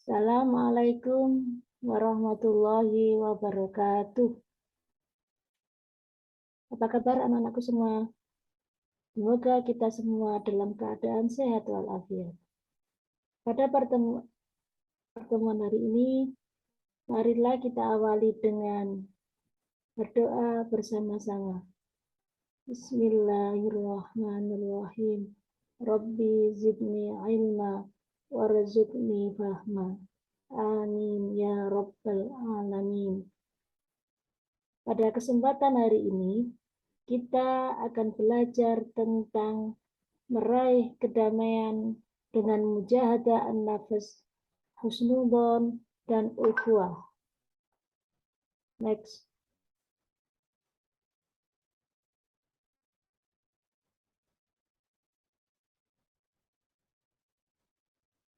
Assalamualaikum warahmatullahi wabarakatuh. Apa kabar anak-anakku semua? Semoga kita semua dalam keadaan sehat walafiat. Pada pertemuan hari ini, marilah kita awali dengan berdoa bersama-sama. Bismillahirrahmanirrahim. Rabbi zidni ilma warzuqni fahma. Amin ya rabbal alamin. Pada kesempatan hari ini, kita akan belajar tentang meraih kedamaian dengan mujahadah an-nafs, husnudzon, dan ukhuwah. Next.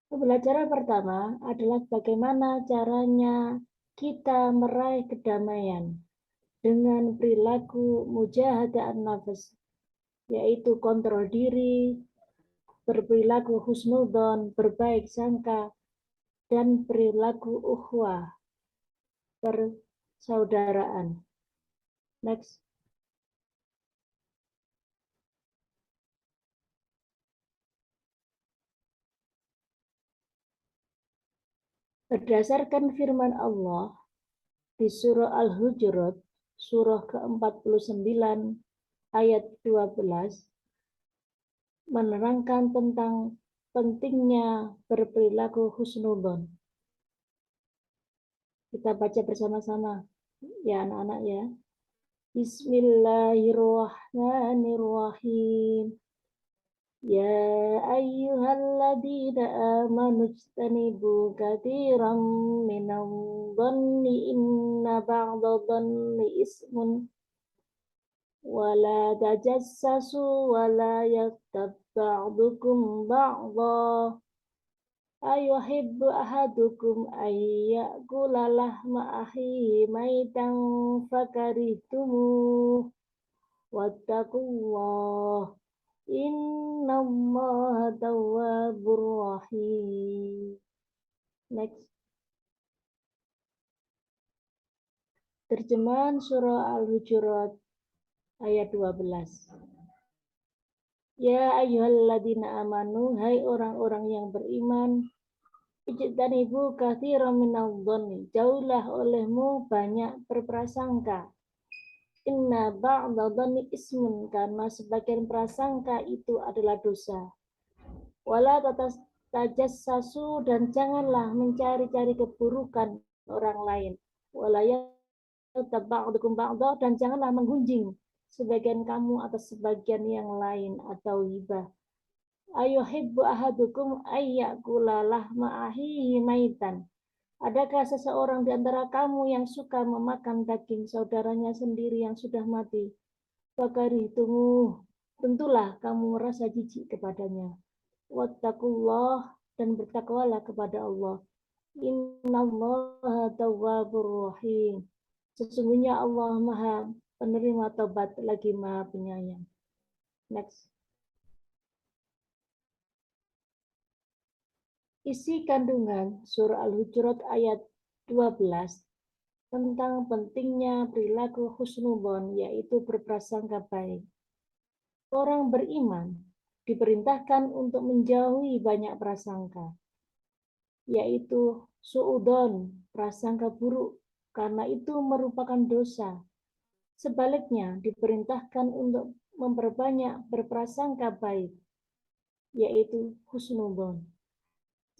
Pembelajaran pertama adalah bagaimana caranya kita meraih kedamaian dengan perilaku mujahadah an-nafs, yaitu kontrol diri, berperilaku husnudzon, berbaik sangka, dan perilaku ukhuwah, persaudaraan. Next. Berdasarkan firman Allah di surah Al-Hujurat, surah ke-49 ayat 12, menerangkan tentang pentingnya berperilaku husnudzon. Kita baca bersama-sama ya anak-anak ya. Bismillahirrahmanirrahim. Ya ayyuhalladzina amanu ijtanibu katsiran minadh-dhanni inna ba'dadh-dhanni ismun wala tajassasu wala yaghtab ba'dukum ba'dha ayuhibbu ahadukum ayyakula lahma akhihi maitan fakarihtumuh wattaqullah innallaha tawwabur rahim. Next. Terjemahan surah Al-Hujurat ayat 12. Ya ayyuhalladzina amanu, hai orang-orang yang beriman, ijtanibu katsiran minadh-dhanni, jauhlah olehmu banyak berprasangka. Inna ba'dadh-dhanni ismun, karena sebagian prasangka itu adalah dosa. Wala tajassasu, dan janganlah mencari-cari keburukan orang lain. Wala yaghtab ba'dukum ba'dha, dan janganlah menggunjing sebagian kamu atas sebagian yang lain atau hibah. Ayuhibbu ahadukum ayyakula lahma akhihi maitan. Adakah seseorang di antara kamu yang suka memakan daging saudaranya sendiri yang sudah mati? Fakarihtumu, tentulah kamu merasa jijik kepadanya. Wattaqullah, dan bertakwalah kepada Allah. Innallaha tawwabur rahim. Sesungguhnya Allah Maha penerima taubat lagi Maha penyayang. Next. Isi kandungan surah Al-Hujurat ayat 12 tentang pentingnya perilaku husnudzon, yaitu berprasangka baik. Orang beriman diperintahkan untuk menjauhi banyak prasangka, yaitu suudzon, prasangka buruk, karena itu merupakan dosa. Sebaliknya, diperintahkan untuk memperbanyak berprasangka baik, yaitu husnudzon.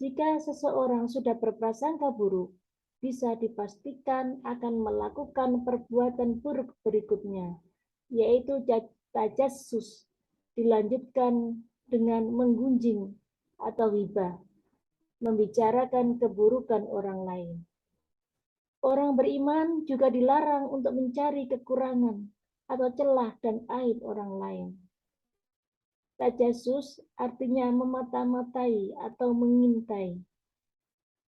Jika seseorang sudah berprasangka buruk, bisa dipastikan akan melakukan perbuatan buruk berikutnya, yaitu tajassus, dilanjutkan dengan menggunjing atau hibah, membicarakan keburukan orang lain. Orang beriman juga dilarang untuk mencari kekurangan atau celah dan aib orang lain. Tajassus artinya memata-matai atau mengintai.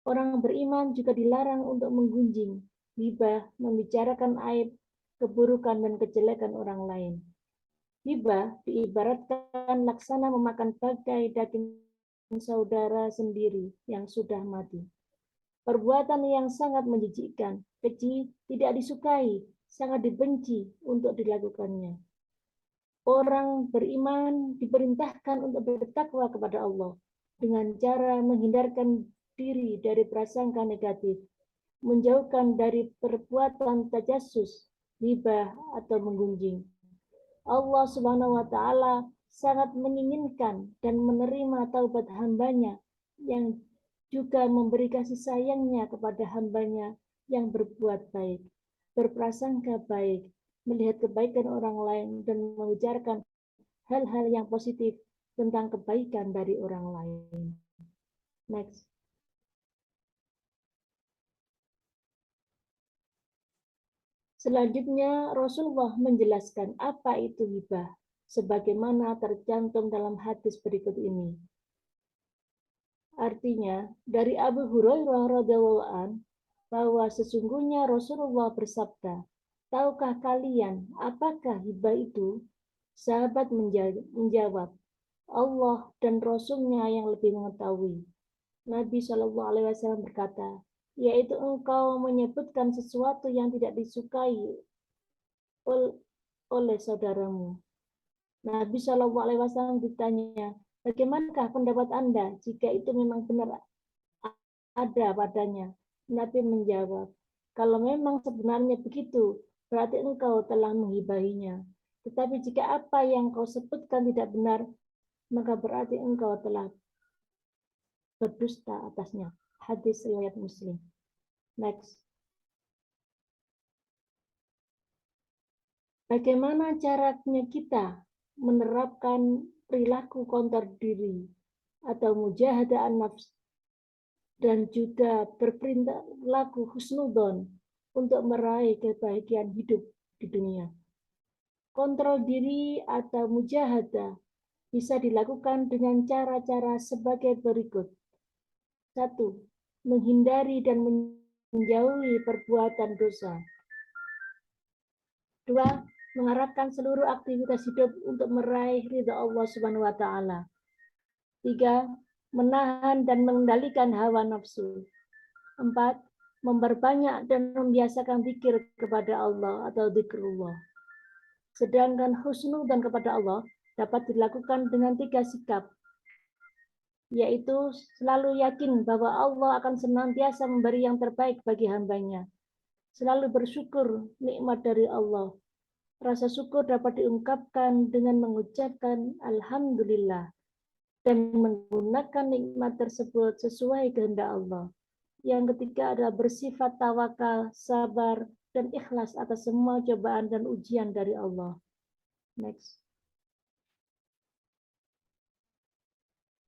Orang beriman juga dilarang untuk menggunjing, hibah, membicarakan aib, keburukan, dan kejelekan orang lain. Hibah diibaratkan laksana memakan bagai daging saudara sendiri yang sudah mati. perbuatan yang sangat menjijikkan, keji, tidak disukai, sangat dibenci untuk dilakukannya. Orang beriman diperintahkan untuk bertakwa kepada Allah dengan cara menghindarkan diri dari prasangka negatif, menjauhkan dari perbuatan tajassus, ghibah atau menggunjing. Allah Subhanahu wa taala sangat menginginkan dan menerima taubat hambanya yang juga memberi kasih sayangnya kepada hambanya yang berbuat baik, berprasangka baik, melihat kebaikan orang lain dan mengujarkan hal-hal yang positif tentang kebaikan dari orang lain. Next. Selanjutnya, Rasulullah menjelaskan apa itu hibah, sebagaimana tercantum dalam hadis berikut ini. Artinya, dari Abu Hurairah radhiyallahu an bahwa sesungguhnya Rasulullah bersabda, "Tahukah kalian apakah hibah itu?" Sahabat menjawab, "Allah dan Rasulnya yang lebih mengetahui." Nabi Shallallahu Alaihi Wasallam berkata, yaitu engkau menyebutkan sesuatu yang tidak disukai oleh saudaramu. Nabi Shallallahu Alaihi Wasallam ditanya, bagaimanakah pendapat Anda jika itu memang benar ada padanya? Nabi menjawab, kalau memang sebenarnya begitu, berarti engkau telah menghibahinya. Tetapi jika apa yang kau sebutkan tidak benar, maka berarti engkau telah berdusta atasnya. Hadis riwayat Muslim. Next. Bagaimana caranya kita menerapkan perilaku kontrol diri atau mujahadah an-nafs dan juga berperilaku husnudon untuk meraih kebahagiaan hidup di dunia. Kontrol diri atau mujahadah bisa dilakukan dengan cara-cara sebagai berikut. 1. Menghindari dan menjauhi perbuatan dosa. 2. Mengarahkan seluruh aktivitas hidup untuk meraih ridha Allah Subhanahu wa taala. 3. Menahan dan mengendalikan hawa nafsu. 4. Memperbanyak dan membiasakan zikir kepada Allah atau zikrullah. Sedangkan husnudzon kepada Allah dapat dilakukan dengan 3 sikap, yaitu selalu yakin bahwa Allah akan senantiasa memberi yang terbaik bagi hambanya, selalu bersyukur nikmat dari Allah. Rasa syukur dapat diungkapkan dengan mengucapkan Alhamdulillah dan menggunakan nikmat tersebut sesuai kehendak Allah. Yang ketiga adalah bersifat tawakal, sabar, dan ikhlas atas semua cobaan dan ujian dari Allah. Next.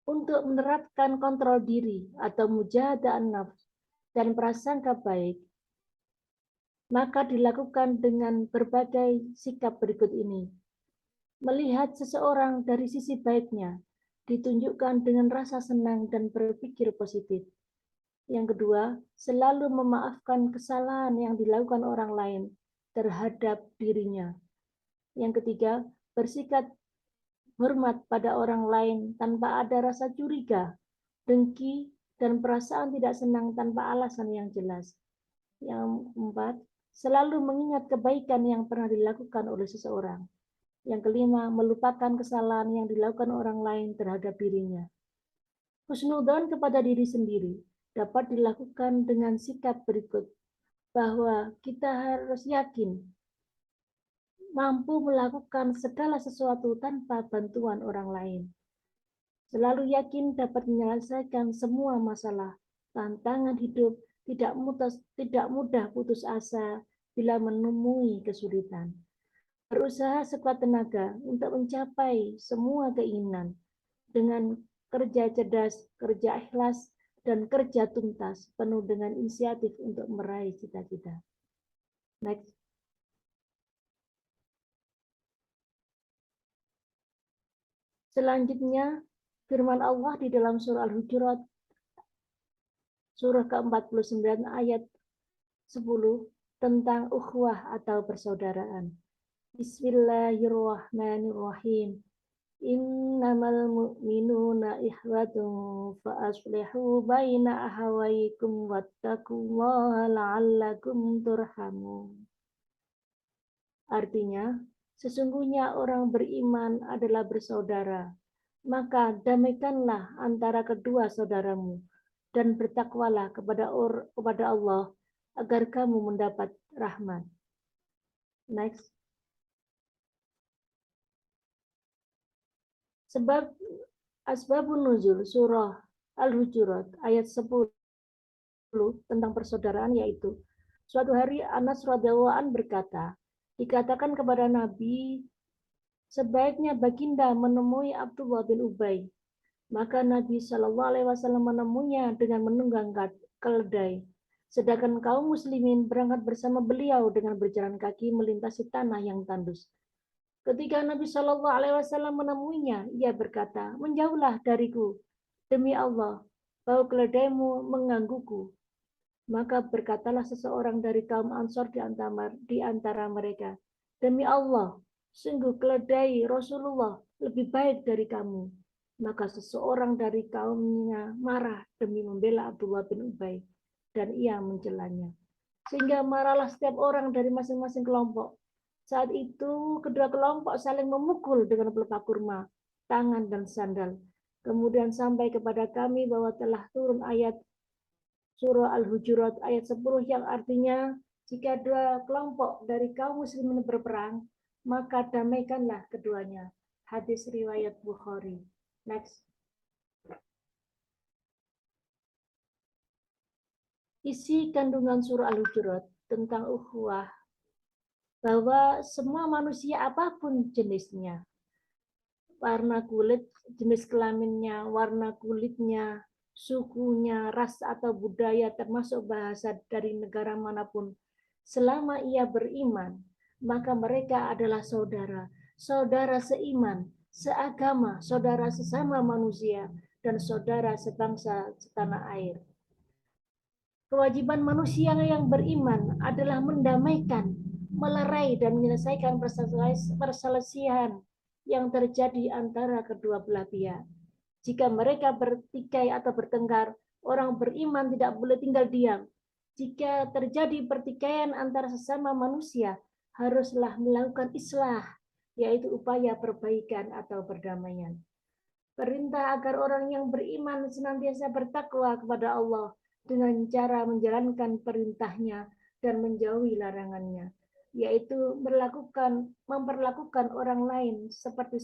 Untuk menerapkan kontrol diri atau mujahadah an-nafs dan prasangka baik, maka dilakukan dengan berbagai sikap berikut ini. Melihat seseorang dari sisi baiknya, ditunjukkan dengan rasa senang dan berpikir positif. Yang kedua, selalu memaafkan kesalahan yang dilakukan orang lain terhadap dirinya. Yang ketiga, bersikap hormat pada orang lain tanpa ada rasa curiga, dengki, dan perasaan tidak senang tanpa alasan yang jelas. Yang keempat, selalu mengingat kebaikan yang pernah dilakukan oleh seseorang. Yang kelima, melupakan kesalahan yang dilakukan orang lain terhadap dirinya. Husnudzon kepada diri sendiri dapat dilakukan dengan sikap berikut, bahwa kita harus yakin mampu melakukan segala sesuatu tanpa bantuan orang lain. Selalu yakin dapat menyelesaikan semua masalah, tantangan hidup, tidak mudah putus asa bila menemui kesulitan. Berusaha sekuat tenaga untuk mencapai semua keinginan dengan kerja cerdas, kerja ikhlas, dan kerja tuntas penuh dengan inisiatif untuk meraih cita-cita. Next. Selanjutnya, firman Allah di dalam surah Al-Hujurat, surah ke-49 ayat 10 tentang ukhuwah atau persaudaraan. Bismillahirrahmanirrahim. Innamal mu'minuna ikhwatun fa aslihu baina ahawaykum wattaqullaha la'allakum turhamun. Artinya, sesungguhnya orang beriman adalah bersaudara. Maka damaikanlah antara kedua saudaramu dan bertakwalah kepada Allah agar kamu mendapat rahmat. Next. Sebab asbabun nuzul surah Al-Hujurat ayat 10 tentang persaudaraan yaitu suatu hari Anas radhiyallahu an berkata, dikatakan kepada Nabi, sebaiknya baginda menemui Abdullah bin Ubay. Maka Nabi Shallallahu Alaihi Wasallam menemuinya dengan menunggang keledai. Sedangkan kaum muslimin berangkat bersama beliau dengan berjalan kaki melintasi tanah yang tandus. Ketika Nabi Shallallahu Alaihi Wasallam menemuinya, ia berkata, menjauhlah dariku, demi Allah, bau keledaimu menggangguku. Maka berkatalah seseorang dari kaum Ansor di antara mereka, demi Allah, sungguh keledai Rasulullah lebih baik dari kamu. Maka seseorang dari kaumnya marah demi membela Abdullah bin Ubay, dan ia mencelanya. Sehingga marahlah setiap orang dari masing-masing kelompok. Saat itu kedua kelompok saling memukul dengan pelepah kurma, tangan dan sandal. Kemudian sampai kepada kami bahwa telah turun ayat surah Al-Hujurat ayat 10 yang artinya jika dua kelompok dari kaum muslimin berperang, maka damaikanlah keduanya. Hadis riwayat Bukhari. Next. Isi kandungan surah Al-Hujurat tentang ukhuwah bahwa semua manusia apapun jenisnya, warna kulit, jenis kelaminnya, warna kulitnya, sukunya, ras atau budaya termasuk bahasa dari negara manapun, selama ia beriman, maka mereka adalah saudara, saudara seiman, seagama, saudara sesama manusia, dan saudara sebangsa setanah air. Kewajiban manusia yang beriman adalah mendamaikan, melerai, dan menyelesaikan perselisihan yang terjadi antara kedua belah pihak. Jika mereka bertikai atau bertengkar, orang beriman tidak boleh tinggal diam. Jika terjadi pertikaian antara sesama manusia, haruslah melakukan islah, yaitu upaya perbaikan atau perdamaian. Perintah agar orang yang beriman senantiasa bertakwa kepada Allah dengan cara menjalankan perintahnya dan menjauhi larangannya, yaitu memperlakukan orang lain seperti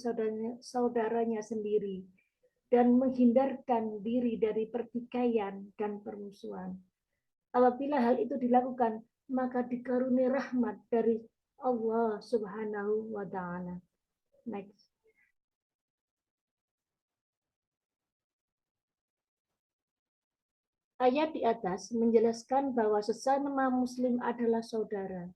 saudaranya sendiri dan menghindarkan diri dari pertikaian dan permusuhan. Apabila hal itu dilakukan, maka dikaruniai rahmat dari Allah Subhanahu wa taala. Next. Ayat di atas menjelaskan bahwa sesama muslim adalah saudara.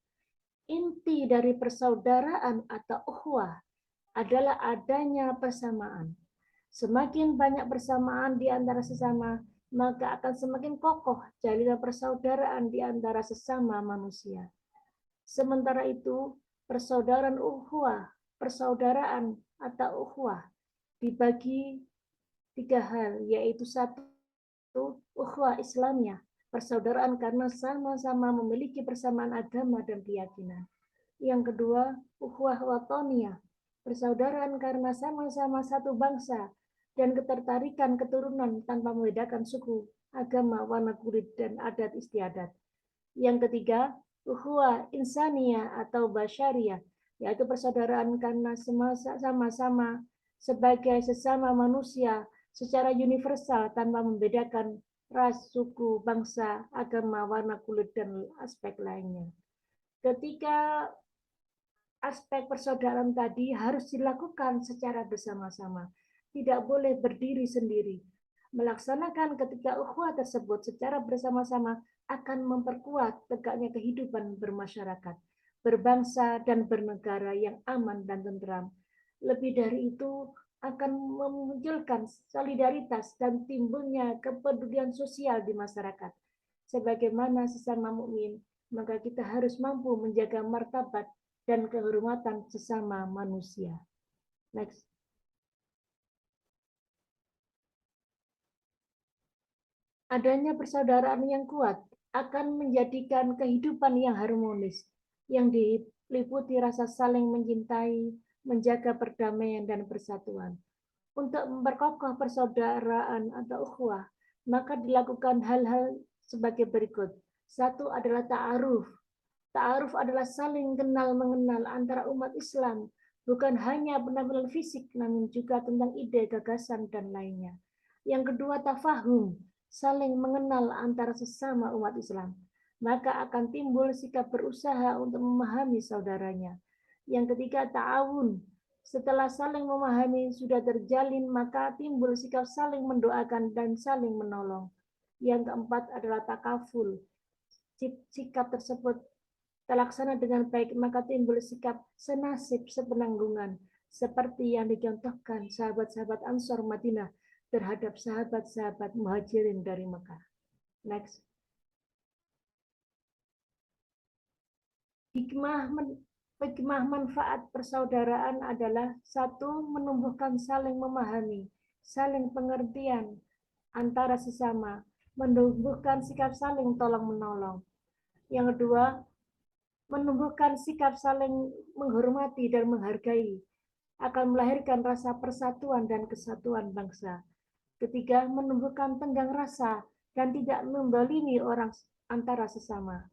Inti dari persaudaraan atau ukhuwah adalah adanya persamaan. Semakin banyak persamaan di antara sesama, maka akan semakin kokoh jalinan persaudaraan di antara sesama manusia. Sementara itu, persaudaraan atau ukhuwah dibagi 3 hal, yaitu 1, ukhuwah Islamiyah, persaudaraan karena sama-sama memiliki persamaan agama dan keyakinan. Yang kedua, ukhuwah watoniyah, persaudaraan karena sama-sama satu bangsa dan ketertarikan keturunan tanpa membedakan suku, agama, warna kulit, dan adat istiadat. Yang ketiga, ukhuwah insaniyah atau basyariyah, yaitu persaudaraan karena sama-sama sebagai sesama manusia secara universal tanpa membedakan ras, suku, bangsa, agama, warna kulit, dan aspek lainnya. Ketika aspek persaudaraan tadi harus dilakukan secara bersama-sama, tidak boleh berdiri sendiri. Melaksanakan ketika ukhuwah tersebut secara bersama-sama akan memperkuat tegaknya kehidupan bermasyarakat, berbangsa, dan bernegara yang aman dan tentram. Lebih dari itu, akan memunculkan solidaritas dan timbulnya kepedulian sosial di masyarakat. Sebagaimana sesama mukmin, maka kita harus mampu menjaga martabat dan kehormatan sesama manusia. Next. Adanya persaudaraan yang kuat akan menjadikan kehidupan yang harmonis, yang diliputi rasa saling mencintai, menjaga perdamaian dan persatuan. Untuk memperkokoh persaudaraan atau ukhuwah, maka dilakukan hal-hal sebagai berikut. Satu adalah ta'aruf. Ta'aruf adalah saling kenal mengenal antara umat Islam, bukan hanya penampilan fisik, namun juga tentang ide, gagasan, dan lainnya. Yang kedua, tafahum, saling mengenal antara sesama umat Islam. Maka akan timbul sikap berusaha untuk memahami saudaranya. Yang ketiga, ta'awun. Setelah saling memahami sudah terjalin, maka timbul sikap saling mendoakan dan saling menolong. Yang keempat adalah takaful. Sikap tersebut terlaksana dengan baik, maka timbul sikap senasib sepenanggungan, seperti yang dicontohkan sahabat-sahabat Ansor Madinah terhadap sahabat-sahabat Muhajirin dari Mekah. Next. Hikmah manfaat persaudaraan adalah satu, menumbuhkan saling memahami, saling pengertian antara sesama, menumbuhkan sikap saling tolong-menolong. Yang kedua, menumbuhkan sikap saling menghormati dan menghargai, akan melahirkan rasa persatuan dan kesatuan bangsa. Ketiga, menumbuhkan tenggang rasa dan tidak membalimi orang antara sesama.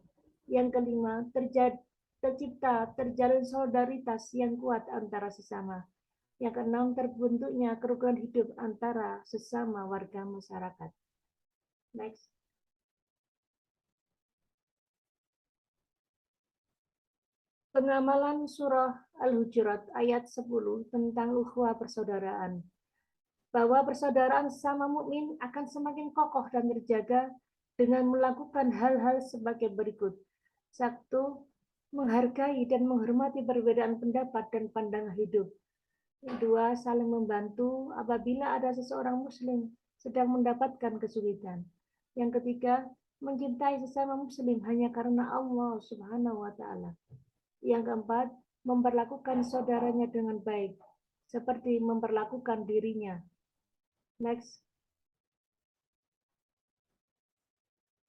Yang kelima, terjalin solidaritas yang kuat antara sesama. Yang keenam, terbentuknya kerukunan hidup antara sesama warga masyarakat. Next. Pengamalan surah Al-Hujurat ayat 10 tentang ukhuwah persaudaraan. Bahwa persaudaraan sesama mukmin akan semakin kokoh dan terjaga dengan melakukan hal-hal sebagai berikut. Satu, menghargai dan menghormati perbedaan pendapat dan pandangan hidup. Kedua, saling membantu apabila ada seseorang muslim sedang mendapatkan kesulitan. Yang ketiga, mencintai sesama muslim hanya karena Allah Subhanahu wa taala. Yang keempat, memperlakukan saudaranya dengan baik, seperti memperlakukan dirinya. Next.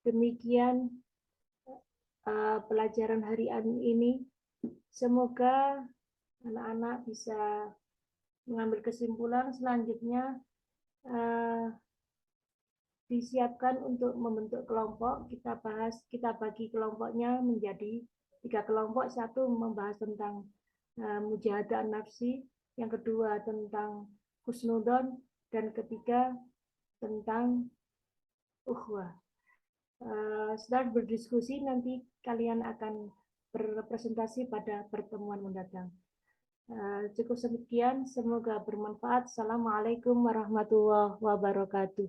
Demikian pelajaran hari ini. Semoga anak-anak bisa mengambil kesimpulan. Selanjutnya disiapkan untuk membentuk kelompok. Kita bagi kelompoknya menjadi 3 kelompok. Satu membahas tentang mujahadah nafsi, yang kedua tentang husnudon, dan ketiga tentang ukhuwah. Setelah berdiskusi, nanti kalian akan berpresentasi pada pertemuan mendatang. Cukup sekian, semoga bermanfaat. Assalamualaikum warahmatullahi wabarakatuh.